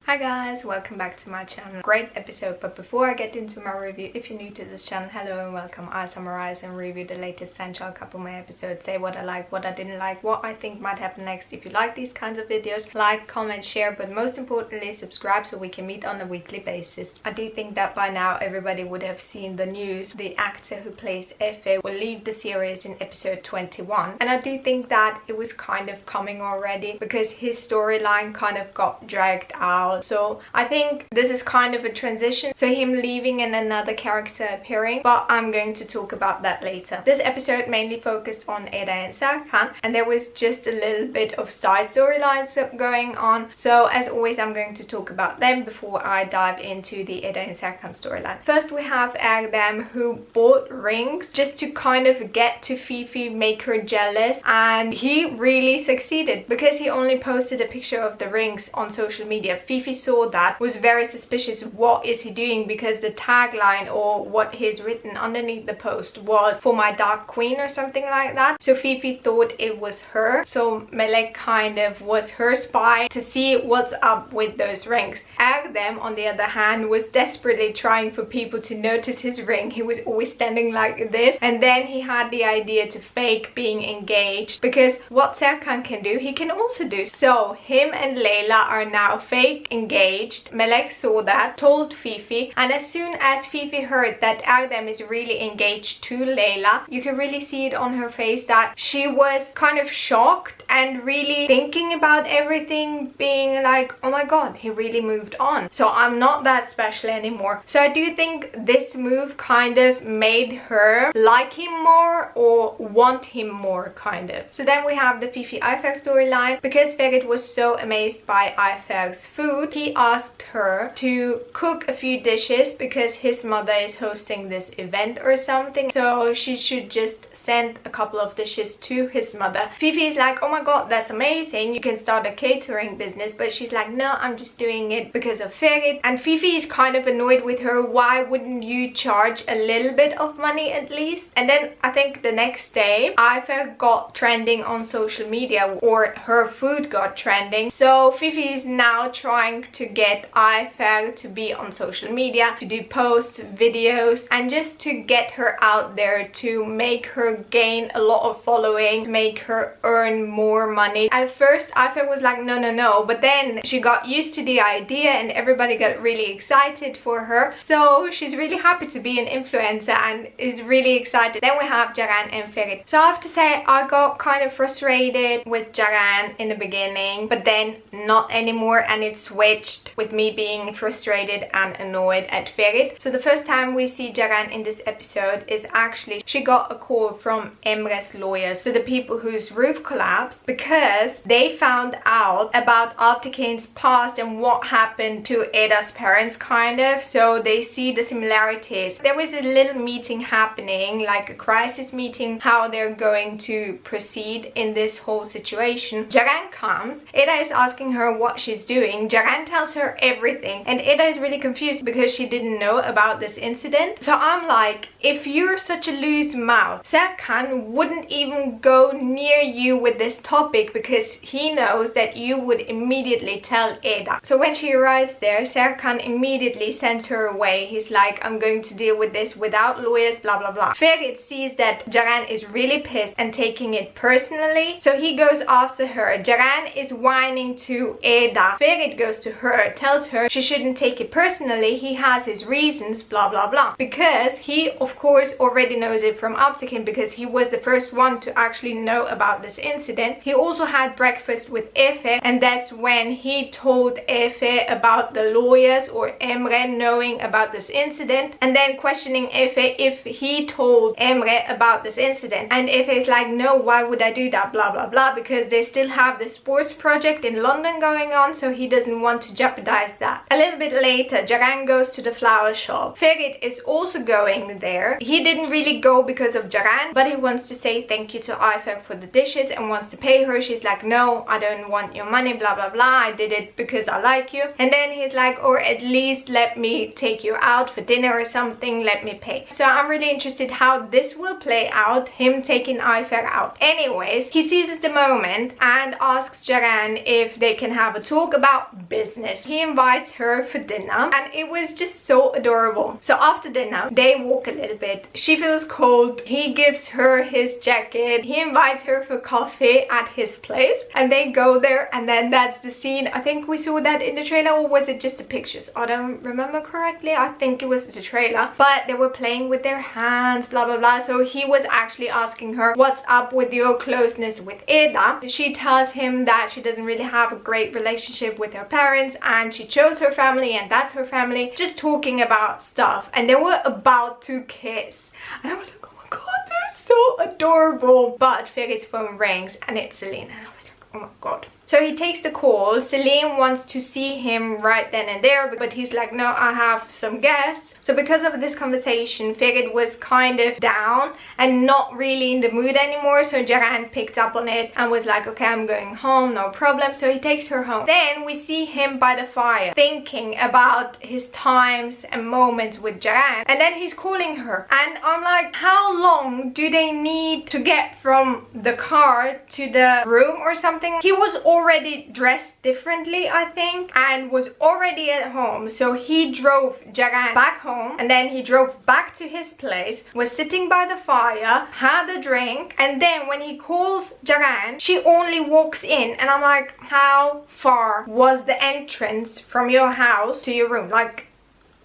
Hi guys, welcome back to my channel. Great episode, but before I get into my review, if you're new to this channel, hello and welcome. I summarize and review the latest Sensual Kapımı episodes, say what I like, what I didn't like, what I think might happen next. If you like these kinds of videos, like, comment, share, but most importantly subscribe so we can meet on a weekly basis. I do think that by now everybody would have seen the news. The actor who plays Efe will leave the series in episode 21, and I do think that it was kind of coming already because his storyline kind of got dragged out. So I think this is kind of a transition, so him leaving and another character appearing, but I'm going to talk about that later. This episode mainly focused on Eda and Serkan, and there was just a little bit of side storylines going on, so as always I'm going to talk about them before I dive into the Eda and Serkan storyline. First we have Erdem, who bought rings just to kind of get to Fifi, make her jealous, and he really succeeded because he only posted a picture of the rings on social media. Fifi saw that, was very suspicious. What is he doing? Because the tagline or what he's written underneath the post was "for my dark queen" or something like that. So Fifi thought it was her. So Melek kind of was her spy to see what's up with those rings. Erdem, on the other hand, was desperately trying for people to notice his ring. He was always standing like this, and then he had the idea to fake being engaged, because what Serkan can do, he can also do. So him and Leyla are now fake engaged. Melek saw that, told Fifi, and as soon as Fifi heard that Erdem is really engaged to Leyla, you can really see it on her face that she was kind of shocked and really thinking about everything, being like, oh my god, he really moved on, so I'm not that special anymore. So I do think this move kind of made her like him more or want him more, kind of. So then we have the Fifi Ayfer storyline. Because Ferit was so amazed by Ayfer's food, he asked her to cook a few dishes because his mother is hosting this event or something, so she should just send a couple of dishes to his mother. Fifi is like, oh my god, that's amazing, you can start a catering business, but she's like, no, I'm just doing it because of Ferit. And Fifi is kind of annoyed with her. Why wouldn't you charge a little bit of money at least? And then I think the next day Ayfer got trending on social media, or her food got trending, so Fifi is now trying to get Ayfer to be on social media, to do posts, videos, and just to get her out there, to make her gain a lot of following, to make her earn more money. At first Ayfer was like no, but then she got used to the idea and everybody got really excited for her, so she's really happy to be an influencer and is really excited. Then we have Ceren and Ferit. So I have to say I got kind of frustrated with Ceren in the beginning, but then not anymore, and it switched with me being frustrated and annoyed at Ferit. So the first time we see Ceren in this episode is actually she got a call from Emre's lawyers, so the people whose roof collapsed, because they found out about Altekin's past and what happened to Eda's parents, kind of, so they see the similarities. There was a little meeting happening, like a crisis meeting, how they're going to proceed in this whole situation. Ceren comes, Eda is asking her what she's doing, Ceren tells her everything, and Eda is really confused because she didn't know about this incident. So I'm like, if you're such a loose mouth, Serkan wouldn't even go near you with this topic because he knows that you would immediately tell Eda. So when she arrives there, Serkan immediately sends her away. He's like, I'm going to deal with this without lawyers, blah blah blah. Ferit sees that Ceren is really pissed and taking it personally, so he goes after her. Ceren is whining to Eda. Ferit goes to her, tells her she shouldn't take it personally, he has his reasons, blah blah blah, because he of course already knows it from Altekin, because he was the first one to actually know about this incident. He also had breakfast with Efe, and that's when he told Efe about the lawyers, or Emre knowing about this incident, and then questioning Efe if he told Emre about this incident. And Efe is like, no, why would I do that, blah blah blah, because they still have the sports project in London going on, so he doesn't want to jeopardize that. A little bit later, Ceren goes to the flower shop. Ferit is also going there. He didn't really go because of Ceren, but he wants to say thank you to Ayfer for the dishes and wants to pay her. She's like, no, I don't want your money, blah blah blah, I did it because I like you. And then he's like, or at least let me take you out for dinner or something, let me pay. So I'm really interested how this will play out, him taking Ayfer out. Anyways, he seizes the moment and asks Ceren if they can have a talk about business. He invites her for dinner and it was just so adorable. So after dinner, they walk a little bit. She feels cold. He gives her his jacket. He invites her for coffee at his place and they go there, and then that's the scene. I think we saw that in the trailer, or was it just the pictures? I don't remember correctly. I think it was the trailer, but they were playing with their hands, blah blah blah. So he was actually asking her, what's up with your closeness with Eda? She tells him that she doesn't really have a great relationship with her parents and she chose her family and that's her family, just talking about stuff, and they were about to kiss and I was like, oh my god, they're so adorable. But Ferry's phone rings and it's Celine and I was like, oh my god. So he takes the call. Celine wants to see him right then and there, but he's like, no, I have some guests. So because of this conversation, Ferit was kind of down and not really in the mood anymore. So Jaran picked up on it and was like, okay, I'm going home, no problem. So he takes her home. Then we see him by the fire thinking about his times and moments with Jaran. And then he's calling her. And I'm like, how long do they need to get from the car to the room or something? He was already dressed differently, I think, and was already at home. So he drove Jaran back home and then he drove back to his place, was sitting by the fire, had a drink, and then when he calls Jaran, she only walks in and I'm like, how far was the entrance from your house to your room? Like,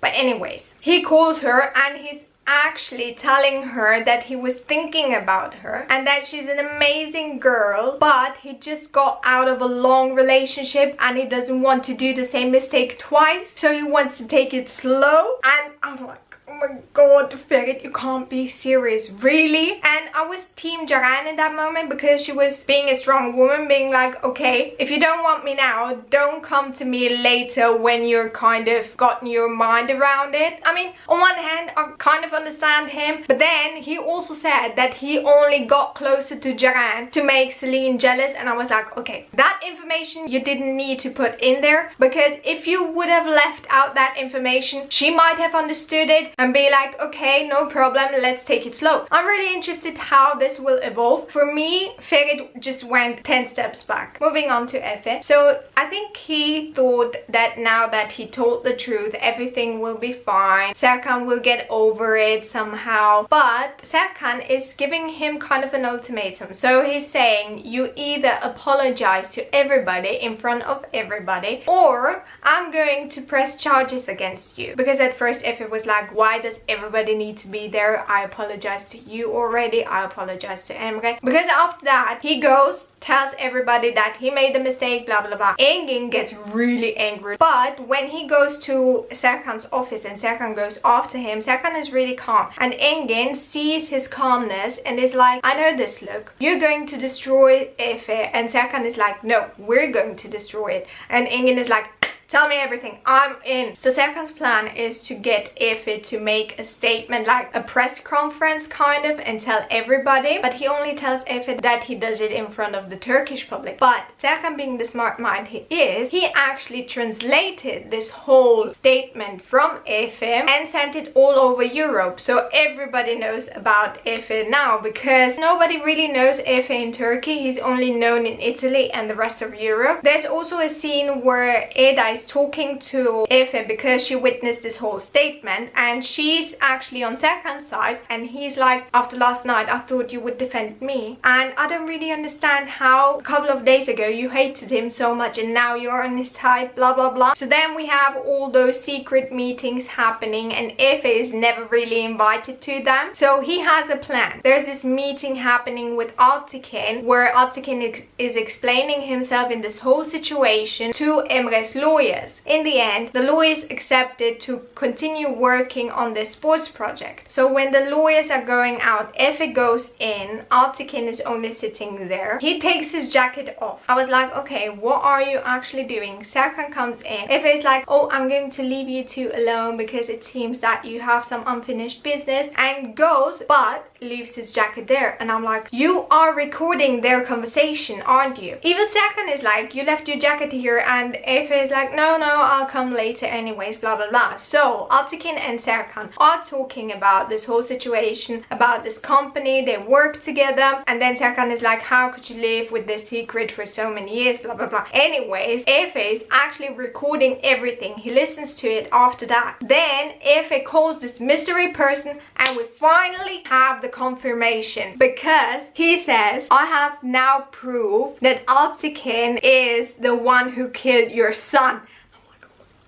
but anyways, he calls her and he's actually telling her that he was thinking about her and that she's an amazing girl, but he just got out of a long relationship and he doesn't want to do the same mistake twice, so he wants to take it slow. And I'm like, oh my god, Ferit, you can't be serious, really? And I was team Jaran in that moment because she was being a strong woman, being like, okay, if you don't want me now, don't come to me later when you're kind of gotten your mind around it. I mean, on one hand, I kind of understand him, but then he also said that he only got closer to Jaran to make Celine jealous, and I was like, okay, that information you didn't need to put in there, because if you would have left out that information, she might have understood it and be like, okay, no problem, let's take it slow. I'm really interested how this will evolve. For me, Ferit just went 10 steps back. Moving on to Efe. So I think he thought that now that he told the truth, everything will be fine. Serkan will get over it somehow. But Serkan is giving him kind of an ultimatum. So he's saying, you either apologize to everybody in front of everybody, or I'm going to press charges against you. Because at first Efe was like, why does everybody need to be there? I apologize to you already. I apologize to Emre. Because after that, he goes, tells everybody that he made a mistake, blah blah blah. Engin gets really angry. But when he goes to Serkan's office and Serkan goes after him, Serkan is really calm. And Engin sees his calmness and is like, I know this look. You're going to destroy Efe. And Serkan is like, no, we're going to destroy it. And Engin is like, tell me everything, I'm in. So Serkan's plan is to get Efe to make a statement, like a press conference kind of, and tell everybody. But he only tells Efe that he does it in front of the Turkish public. But Serkan, being the smart mind he is, he actually translated this whole statement from Efe and sent it all over Europe. So everybody knows about Efe now, because nobody really knows Efe in Turkey. He's only known in Italy and the rest of Europe. There's also a scene where Eda is talking to Efe because she witnessed this whole statement, and she's actually on Serkan's side, and he's like, after last night I thought you would defend me, and I don't really understand how a couple of days ago you hated him so much and now you're on his side, blah blah blah. So then we have all those secret meetings happening and Efe is never really invited to them. So he has a plan. There's this meeting happening with Altekin where Altekin is explaining himself in this whole situation to Emre's lawyers. In the end, the lawyers accepted to continue working on this sports project. So when the lawyers are going out, Efe goes in, Altekin is only sitting there. He takes his jacket off. I was like, okay, what are you actually doing? Serkan comes in. Efe is like, oh, I'm going to leave you two alone because it seems that you have some unfinished business, and goes, but leaves his jacket there. And I'm like, you are recording their conversation, aren't you? Even Serkan is like, you left your jacket here, and Efe is like, like, no, I'll come later anyways, blah blah blah. So Altekin and Serkan are talking about this whole situation, about this company, they work together, and then Serkan is like, how could you live with this secret for so many years, blah blah blah. Anyways, Efe is actually recording everything. He listens to it after that. Then Efe calls this mystery person, and we finally have the confirmation, because he says, I have now proved that Altekin is the one who killed your son.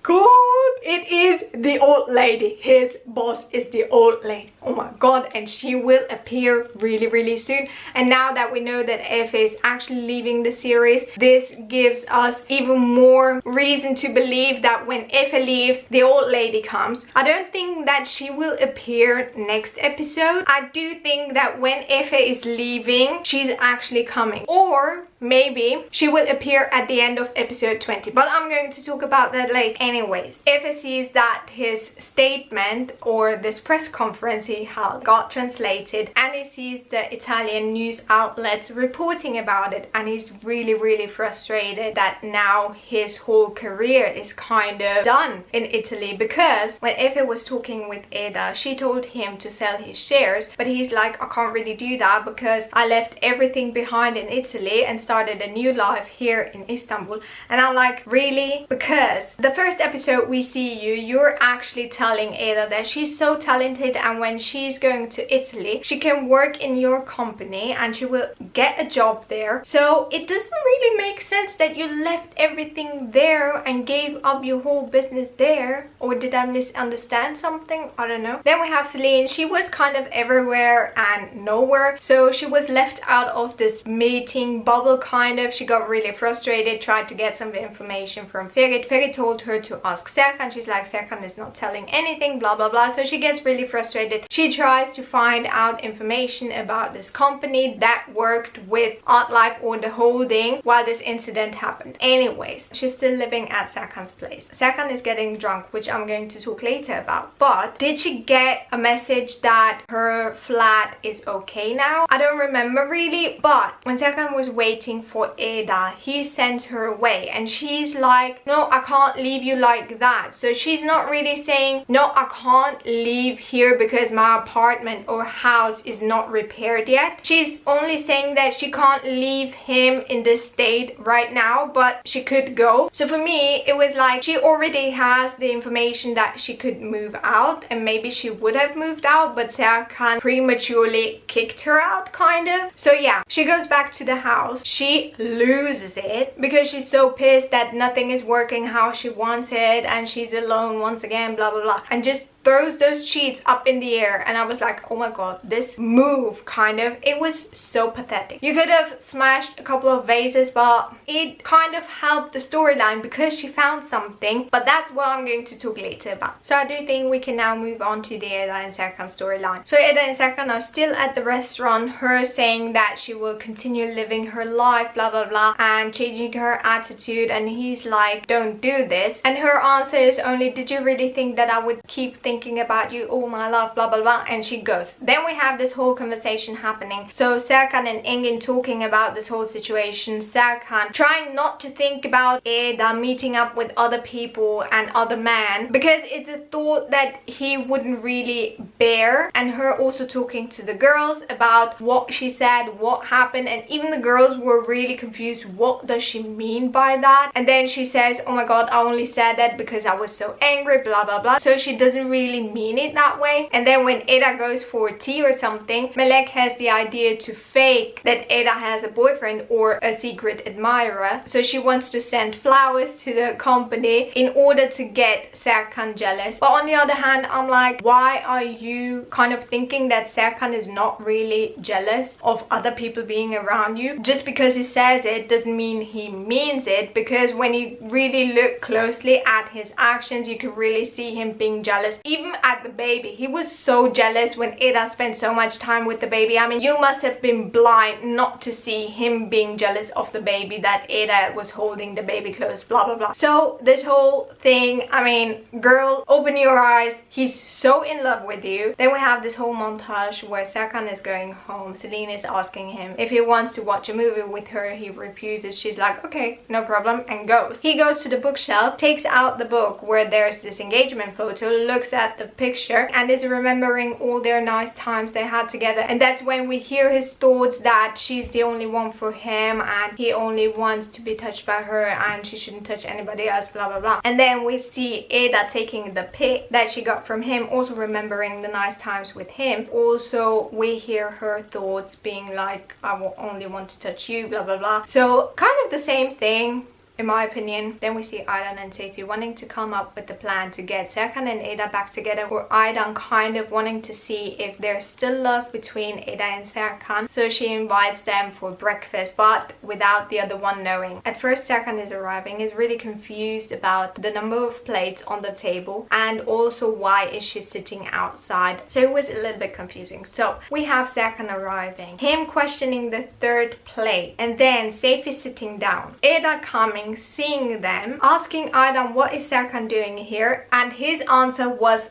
God, it is the old lady. His boss is the old lady. Oh my god, and she will appear really soon. And now that we know that Efe is actually leaving the series, this gives us even more reason to believe that when Efe leaves, the old lady comes. I don't think that she will appear next episode. I do think that when Efe is leaving, she's actually coming. Or maybe she will appear at the end of episode 20, but I'm going to talk about that later. Anyways, Efe sees that his statement, or this press conference he held, got translated, and he sees the Italian news outlets reporting about it, and he's really frustrated that now his whole career is kind of done in Italy. Because when Efe was talking with Eda, she told him to sell his shares, but he's like, I can't really do that because I left everything behind in Italy and started a new life here in Istanbul. And I'm like, really? Because the first episode we see you're actually telling Eda that she's so talented, and when she's going to Italy, she can work in your company and she will get a job there. So it doesn't really make sense that you left everything there and gave up your whole business there. Or did I misunderstand something? I don't know. Then we have Celine. She was kind of everywhere and nowhere, so she was left out of this meeting bubble kind of. She got really frustrated, tried to get some information from Ferit. Ferit told her to ask Serkan. She's like, Serkan is not telling anything, blah blah blah. So she gets really frustrated. She tries to find out information about this company that worked with Artlife or the holding while this incident happened. Anyways, she's still living at Serkan's place. Serkan is getting drunk, which I'm going to talk later about. But did she get a message that her flat is okay now? I don't remember really, but when Serkan was waiting for Eda, he sent her away, and she's like, no, I can't leave you like that. So she's not really saying, no, I can't leave here because my apartment or house is not repaired yet. She's only saying that she can't leave him in this state right now, but she could go. So for me, it was like she already has the information that she could move out, and maybe she would have moved out, but Serkan prematurely kicked her out kind of. So yeah, she goes back to the house. She loses it because she's so pissed that nothing is working how she wants it, and she's alone once again, blah blah blah, and just throws those sheets up in the air. And I was like, oh my god, this move kind of, it was so pathetic. You could have smashed a couple of vases, but it kind of helped the storyline because she found something. But that's what I'm going to talk later about. So I do think we can now move on to the Eda and Serkan storyline. So Eda and Serkan are still at the restaurant, her saying that she will continue living her life, blah blah blah, and changing her attitude, and he's like, don't do this. And her answer is only, did you really think that I would keep thinking about you all my life, blah blah blah, and she goes. Then we have this whole conversation happening. So Serkan and Engin talking about this whole situation. Serkan trying not to think about Eda meeting up with other people and other men because it's a thought that he wouldn't really bear, and her also talking to the girls about what she said, what happened, and even the girls were really confused. What does she mean by that? And then she says, oh my god, I only said that because I was so angry, blah blah blah. So she doesn't really mean it that way. And then when Eda goes for tea or something, Melek has the idea to fake that Eda has a boyfriend or a secret admirer. So she wants to send flowers to the company in order to get Serkan jealous. But on the other hand, I'm like, why are you kind of thinking that Serkan is not really jealous of other people being around you? Just because he says it doesn't mean he means it, because when you really look closely at his actions, you can really see him being jealous even at the baby. He was so jealous when Ada spent so much time with the baby. I mean, you must have been blind not to see him being jealous of the baby, that Ada was holding the baby close, blah blah blah. So this whole thing, I mean, girl, open your eyes. He's so in love with you. Then we have this whole montage where Serkan is going home. Celine is asking him if he wants to watch a movie with her. He refuses. She's like, okay, no problem, and goes. He goes to the bookshelf, takes out the book where there's this engagement photo, looks at the picture, and is remembering all their nice times they had together. And that's when we hear his thoughts that she's the only one for him and he only wants to be touched by her and she shouldn't touch anybody else, blah blah blah. And then we see Ada taking the pic that she got from him, also remembering the nice times with him. Also we hear her thoughts being like, I will only want to touch you, blah blah blah. So kind of the same thing, in my opinion. Then we see Aydan and Seyfi wanting to come up with the plan to get Serkan and Ada back together, or Aydan kind of wanting to see if there's still love between Ada and Serkan. So she invites them for breakfast, but without the other one knowing. At first Serkan is arriving, is really confused about the number of plates on the table and also why is she sitting outside. So it was a little bit confusing. So we have Serkan arriving, him questioning the third plate, and then Seyfi sitting down, Ada coming, seeing them, asking Aydan what is Serkan doing here, and his answer was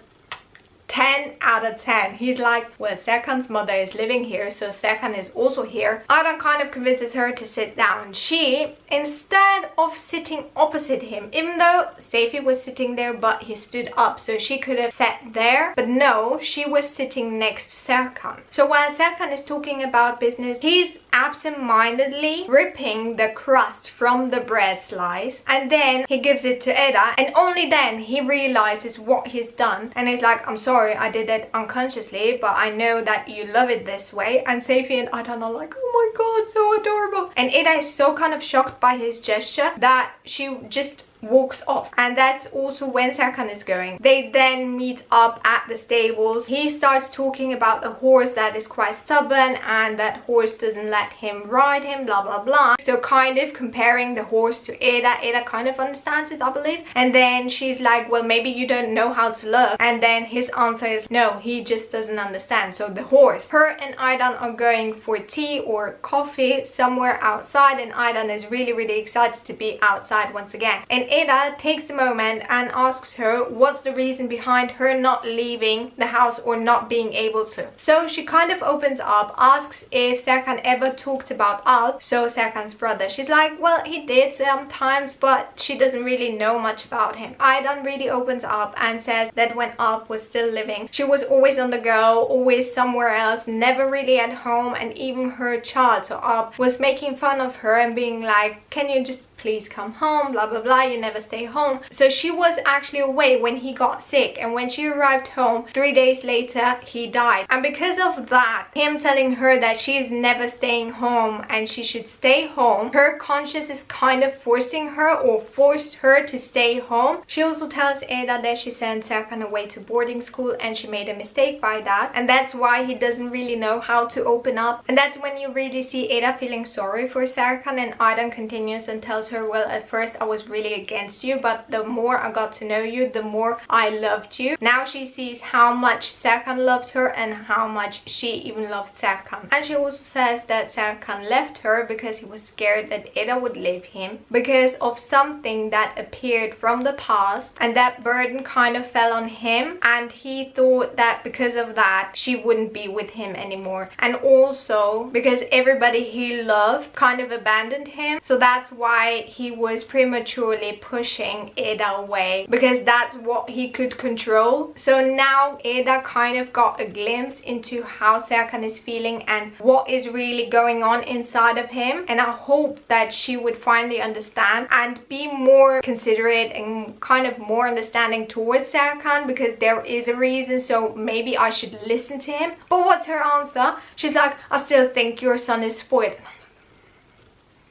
10 out of 10. He's like, well, Serkan's mother is living here, so Serkan is also here. Aydan kind of convinces her to sit down. She, instead of sitting opposite him, even though Seyfi was sitting there but he stood up, so she could have sat there, but no, she was sitting next to Serkan. So while Serkan is talking about business, he's absent-mindedly ripping the crust from the bread slice, and then he gives it to Ada, and only then he realizes what he's done, and he's like, I'm sorry, I did it unconsciously, but I know that you love it this way. And Seyfi and Aydan are like, oh my god, so adorable. And Ada is so kind of shocked by his gesture that she just walks off. And that's also when Serkan is going. They then meet up at the stables. He starts talking about the horse that is quite stubborn and that horse doesn't let him ride him, blah blah blah. So kind of comparing the horse to Ada. Ada kind of understands it, I believe. And then she's like, well, maybe you don't know how to love. And then his answer is, no, he just doesn't understand. So the horse. Her and Aydan are going for tea or coffee somewhere outside, and Aydan is really excited to be outside once again. And Ada takes the moment and asks her what's the reason behind her not leaving the house or not being able to. So she kind of opens up, asks if Serkan ever talked about Alp, so Serkan's brother. She's like, well, he did sometimes, but she doesn't really know much about him. Aydan really opens up and says that when Alp was still living, she was always on the go, always somewhere else, never really at home, and even her child, so Alp, was making fun of her and being like, can you just please come home, blah blah blah, you never stay home. So she was actually away when he got sick, and when she arrived home 3 days later he died. And because of that, him telling her that she is never staying home and she should stay home, her conscience is kind of forcing her or forced her to stay home. She also tells Ada that she sent Serkan away to boarding school and she made a mistake by that, and that's why he doesn't really know how to open up. And that's when you really see Ada feeling sorry for Serkan, and Aydan continues and tells her, well, at first I was really against you, but the more I got to know you, the more I loved you. Now she sees how much Serkan loved her and how much she even loved Serkan. And she also says that Serkan left her because he was scared that Ada would leave him because of something that appeared from the past, and that burden kind of fell on him, and he thought that because of that she wouldn't be with him anymore, and also because everybody he loved kind of abandoned him. So that's why he was prematurely pushing Ada away, because that's what he could control. So now Ada kind of got a glimpse into how Serkan is feeling and what is really going on inside of him, and I hope that she would finally understand and be more considerate and kind of more understanding towards Serkan, because there is a reason, so maybe I should listen to him. But what's her answer? She's like, I still think your son is spoiled.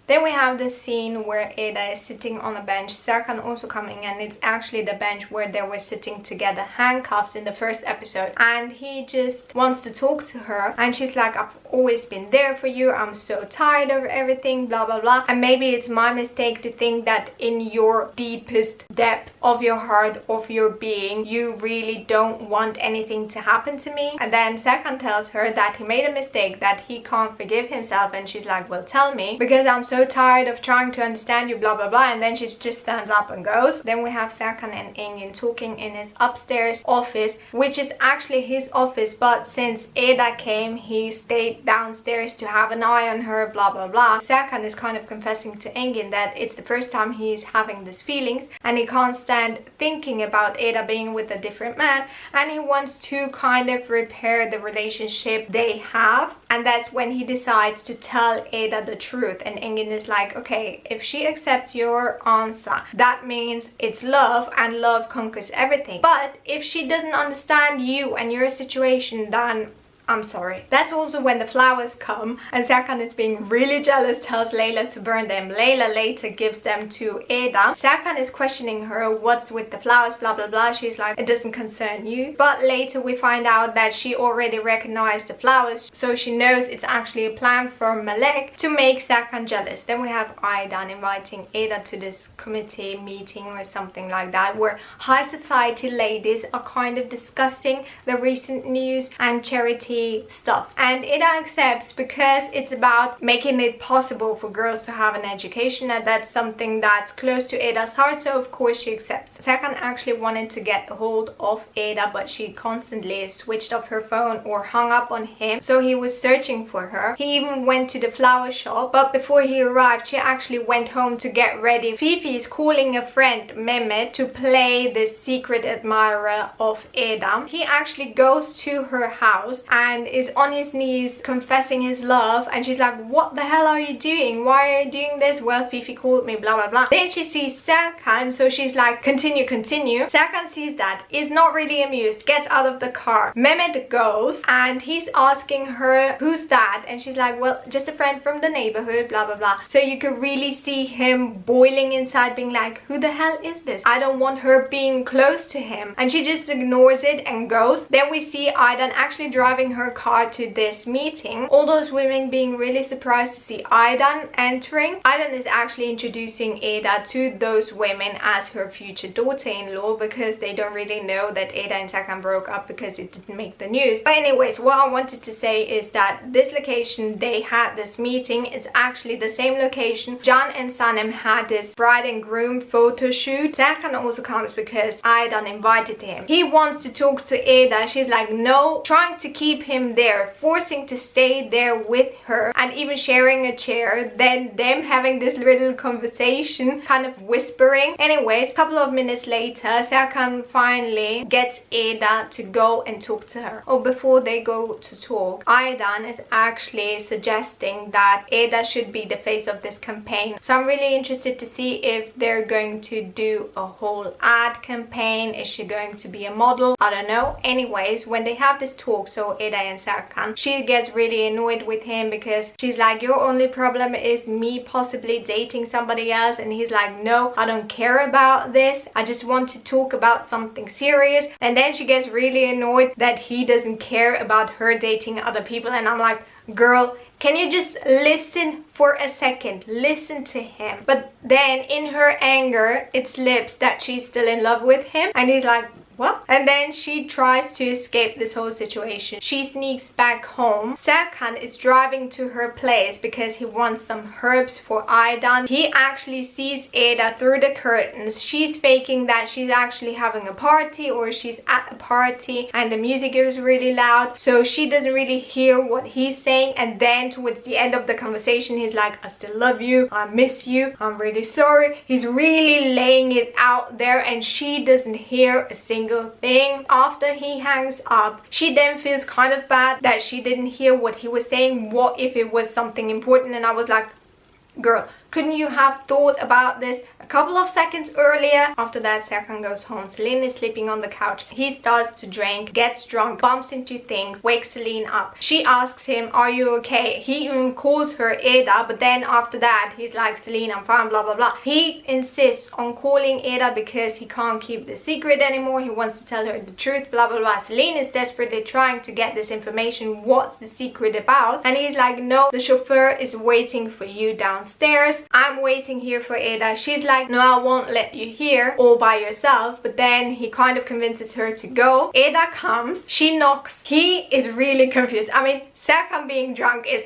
Then we have the scene where Ada is sitting on a bench, Serkan also coming, and it's actually the bench where they were sitting together, handcuffed in the first episode, and he just wants to talk to her, and she's like, I've always been there for you, I'm so tired of everything, blah blah blah, and maybe it's my mistake to think that in your deepest depth of your heart, of your being, you really don't want anything to happen to me. And then Serkan tells her that he made a mistake, that he can't forgive himself, and she's like, well, tell me, because I'm so tired of trying to understand you, blah blah blah, and then she just stands up and goes. Then we have Serkan and Engin talking in his upstairs office, which is actually his office, but since Ada came, he stayed downstairs to have an eye on her, blah blah blah. Serkan is kind of confessing to Engin that it's the first time he's having these feelings, and he can't stand thinking about Ada being with a different man, and he wants to kind of repair the relationship they have. And that's when he decides to tell Ada the truth, and Engin is like, okay, if she accepts your answer, that means it's love, and love conquers everything. But if she doesn't understand you and your situation, then I'm sorry. That's also when the flowers come, and Serkan is being really jealous, tells Layla to burn them. Layla later gives them to Ada. Serkan is questioning her, what's with the flowers, blah blah blah. She's like, it doesn't concern you. But later we find out that she already recognized the flowers, so she knows it's actually a plan from Malek to make Serkan jealous. Then we have Aydan inviting Ada to this committee meeting or something like that, where high society ladies are kind of discussing the recent news and charity stuff, and Ada accepts because it's about making it possible for girls to have an education, and that's something that's close to Ada's heart, so of course she accepts. Serkan actually wanted to get a hold of Ada, but she constantly switched off her phone or hung up on him, so he was searching for her. He even went to the flower shop, but before he arrived, she actually went home to get ready. Fifi is calling a friend, Mehmet, to play the secret admirer of Ada. He actually goes to her house and is on his knees confessing his love, and she's like, what the hell are you doing? Why are you doing this? Well, Fifi called me, blah blah blah. Then she sees Serkan, so she's like, continue. Serkan sees that, is not really amused, gets out of the car. Mehmet goes and he's asking her, who's that? And she's like, well, just a friend from the neighborhood, blah blah blah. So you could really see him boiling inside, being like, who the hell is this? I don't want her being close to him. And she just ignores it and goes. Then we see Aydan actually driving her car to this meeting. All those women being really surprised to see Aydan entering. Aydan is actually introducing Ada to those women as her future daughter-in-law, because they don't really know that Ada and Serkan broke up because it didn't make the news. But anyways, what I wanted to say is that this location they had this meeting, it's actually the same location Can and Sanem had this bride and groom photo shoot. Serkan also comes because Aydan invited him. He wants to talk to Ada. She's like, no, trying to keep him there, forcing to stay there with her, and even sharing a chair. Then them having this little conversation, kind of whispering. Anyways, a couple of minutes later, Serkan finally gets Ada to go and talk to her. Oh, before they go to talk, Aydan is actually suggesting that Ada should be the face of this campaign. So I'm really interested to see if they're going to do a whole ad campaign. Is she going to be a model? I don't know. Anyways, when they have this talk, so Ada and Serkan, she gets really annoyed with him because she's like, your only problem is me possibly dating somebody else, and he's like, no, I don't care about this, I just want to talk about something serious. And then she gets really annoyed that he doesn't care about her dating other people, and I'm like, girl, can you just listen for a second? Listen to him. But then in her anger, it slips that she's still in love with him, and he's like, what? And then she tries to escape this whole situation. She sneaks back home. Serkan is driving to her place because he wants some herbs for Aydan. He actually sees Ada through the curtains. She's faking that she's actually having a party, or she's at a party, and the music is really loud, so she doesn't really hear what he's saying. And then towards the end of the conversation, he's like, I still love you, I miss you, I'm really sorry. He's really laying it out there, and she doesn't hear a single thing. After he hangs up, she then feels kind of bad that she didn't hear what he was saying. What if it was something important? And I was like, girl, Couldn't you have thought about this a couple of seconds earlier? After that, Serkan goes home. Celine is sleeping on the couch. He starts to drink, gets drunk, bumps into things, wakes Celine up. She asks him, are you okay? He even calls her Eda, but then after that, he's like, Celine, I'm fine, blah, blah, blah. He insists on calling Eda because he can't keep the secret anymore. He wants to tell her the truth, blah, blah, blah. Celine is desperately trying to get this information. What's the secret about? And he's like, no, the chauffeur is waiting for you downstairs. I'm waiting here for Eda. She's like, no, I won't let you here all by yourself. But then he kind of convinces her to go. Eda comes, she knocks. He is really confused. I mean, Serkan being drunk is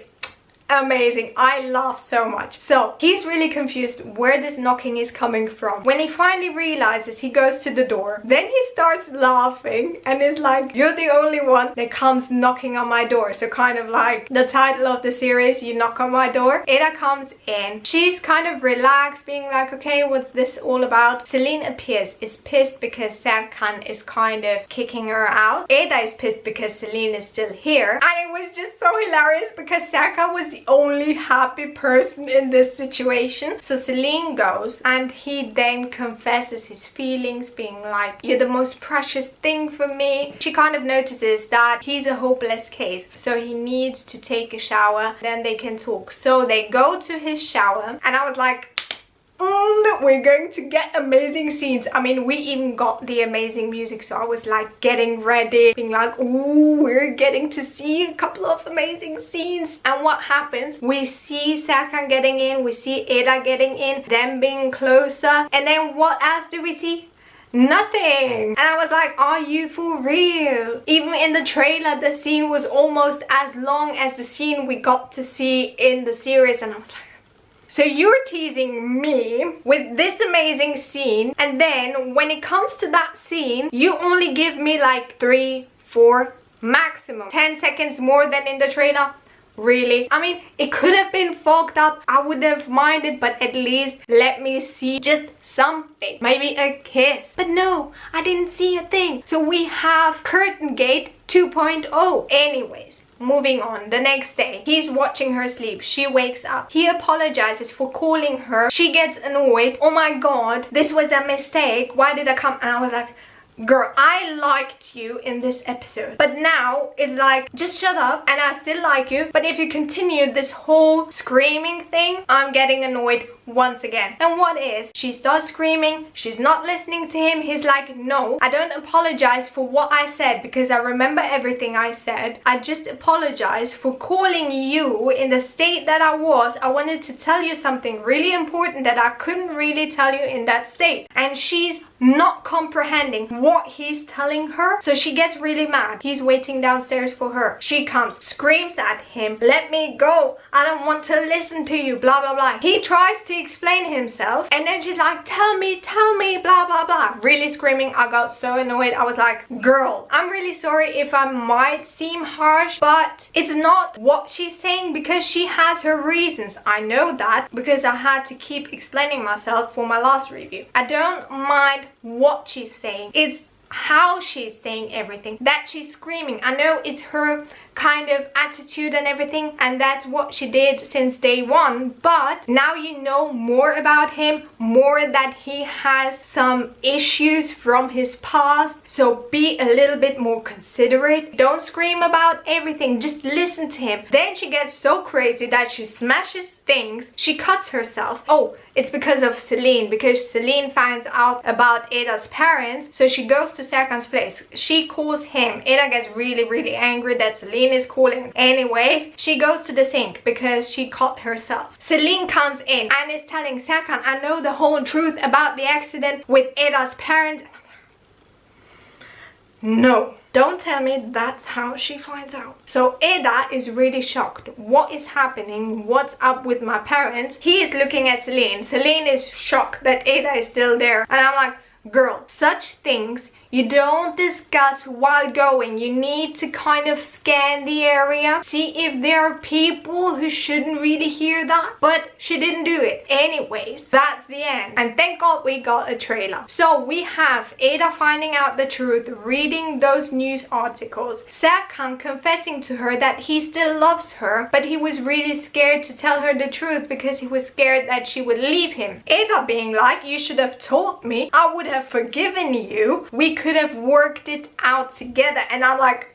amazing. I laughed so much. So he's really confused where this knocking is coming from. When he finally realizes, he goes to the door. Then he starts laughing and is like, you're the only one that comes knocking on my door. So kind of like the title of the series, You Knock on My Door. Eda comes in. She's kind of relaxed, being like, okay, what's this all about? Celine appears, is pissed because Serkan is kind of kicking her out. Eda is pissed because Celine is still here. And it was just so hilarious because Serkan was the only happy person in this situation. So Celine goes and he then confesses his feelings, being like, you're the most precious thing for me. She kind of notices that he's a hopeless case, so he needs to take a shower, then they can talk. So they go to his shower and I was like, we're going to get amazing scenes. I mean, we even got the amazing music, so I was like getting ready, being like, ooh, we're getting to see a couple of amazing scenes. And what happens? We see Serkan getting in, we see Eda getting in, them being closer, and then what else do we see? Nothing. And I was like, are you for real? Even in the trailer, the scene was almost as long as the scene we got to see in the series, and I was like, so you're teasing me with this amazing scene, and then when it comes to that scene, you only give me like 3, 4, maximum 10 seconds more than in the trailer? Really? I mean, it could have been fogged up. I wouldn't have minded, but at least let me see just something. Maybe a kiss. But no, I didn't see a thing. So we have Curtain Gate 2.0. Anyways. Moving on, the next day, he's watching her sleep. She wakes up. He apologizes for calling her. She gets annoyed. Oh my god, this was a mistake. Why did I come? And I was like, girl, I liked you in this episode, but now it's like, just shut up, and I still like you, but if you continue this whole screaming thing, I'm getting annoyed once again. And what is? She starts screaming, she's not listening to him. He's like, no, I don't apologize for what I said because I remember everything I said. I just apologize for calling you in the state that I was. I wanted to tell you something really important that I couldn't really tell you in that state. And she's not comprehending what he's telling her, so she gets really mad. He's waiting downstairs for her. She comes, screams at him, let me go, I don't want to listen to you, blah blah blah. He tries to explain himself, and then she's like, tell me, blah blah blah, really screaming. I got so annoyed. I was like, girl, I'm really sorry if I might seem harsh, but it's not what she's saying, because she has her reasons. I know that because I had to keep explaining myself for my last review. I don't mind what she's saying, it's how she's saying everything, that she's screaming. I know it's her kind of attitude and everything, and that's what she did since day one, but now you know more about him, more that he has some issues from his past, so be a little bit more considerate. Don't scream about everything, just listen to him. Then she gets so crazy that she smashes things, she cuts herself. Oh, it's because of Celine, because Celine finds out about Eda's parents, so she goes to Serkan's place. She calls him. Eda gets really angry that Celine is calling. Anyways, she goes to the sink because she caught herself. Celine comes in and is telling Serkan, I know the whole truth about the accident with Eda's parents. No, don't tell me that's how she finds out. So Eda is really shocked. What is happening? What's up with my parents? He is looking at Celine. Celine is shocked that Eda is still there. And I'm like, girl, such things You don't discuss while going. You need to kind of scan the area, see if there are people who shouldn't really hear that. But she didn't do it. Anyways, that's the end. And thank God we got a trailer. So we have Ada finding out the truth, reading those news articles, Serkan confessing to her that he still loves her, but he was really scared to tell her the truth because he was scared that she would leave him. Ada being like, you should have told me, I would have forgiven you, we could have worked it out together. And I'm like,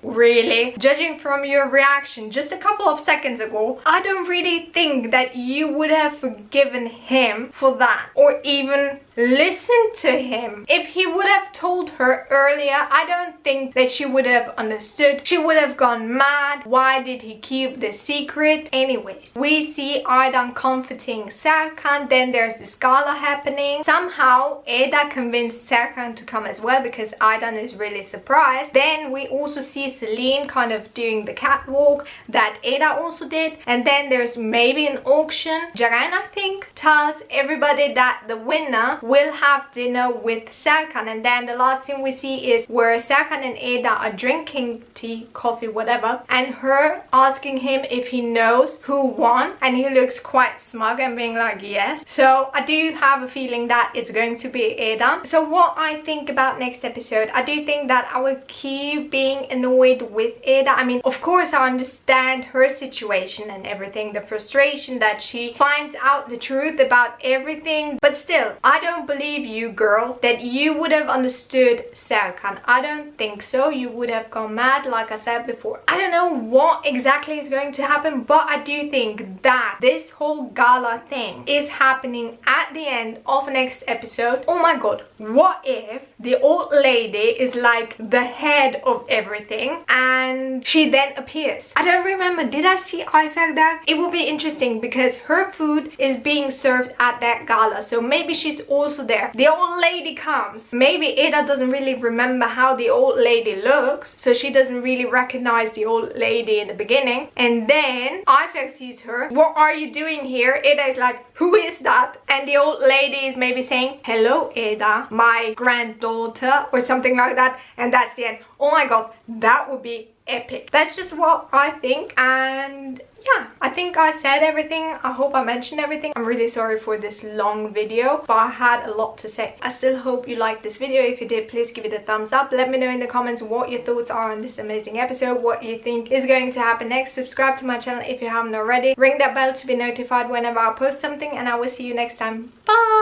really? Judging from your reaction just a couple of seconds ago, I don't really think that you would have forgiven him for that, or even listen to him. If he would have told her earlier, I don't think that she would have understood. She would have gone mad. Why did he keep the secret? Anyways, we see Aydan comforting Serkan. Then there's this gala happening. Somehow Ada convinced Serkan to come as well because Aydan is really surprised. Then we also see Celine kind of doing the catwalk that Ada also did. And then there's maybe an auction. Ceren, I think, tells everybody that the winner will have dinner with Serkan. And then the last thing we see is where Serkan and Ada are drinking tea, coffee, whatever, and her asking him if he knows who won, and he looks quite smug and being like, yes. So I do have a feeling that it's going to be Ada. So what I think about next episode, I do think that I will keep being annoyed with Ada. I mean, of course I understand her situation and everything, the frustration that she finds out the truth about everything, but still, I don't believe you, girl, that you would have understood Serkan. I don't think so. You would have gone mad, like I said before. I don't know what exactly is going to happen, but I do think that this whole gala thing is happening at the end of next episode. Oh my god, what if the old lady is like the head of everything and she then appears? I don't remember. Did I see Ayfer there? It will be interesting because her food is being served at that gala, so maybe she's also there. The old lady comes. Maybe Ada doesn't really remember how the old lady looks, so she doesn't really recognize the old lady in the beginning. And then Ayfer sees her. What are you doing here? Ada is like, who is that? And the old lady is maybe saying, hello Ada, my granddaughter, or something like that. And that's the end. Oh my god, that would be epic. That's just what I think. And yeah, I think I said everything. I hope I mentioned everything. I'm really sorry for this long video, but I had a lot to say. I still hope you liked this video. If you did, please give it a thumbs up. Let me know in the comments what your thoughts are on this amazing episode, what you think is going to happen next. Subscribe to my channel if you haven't already. Ring that bell to be notified whenever I post something, and I will see you next time. Bye!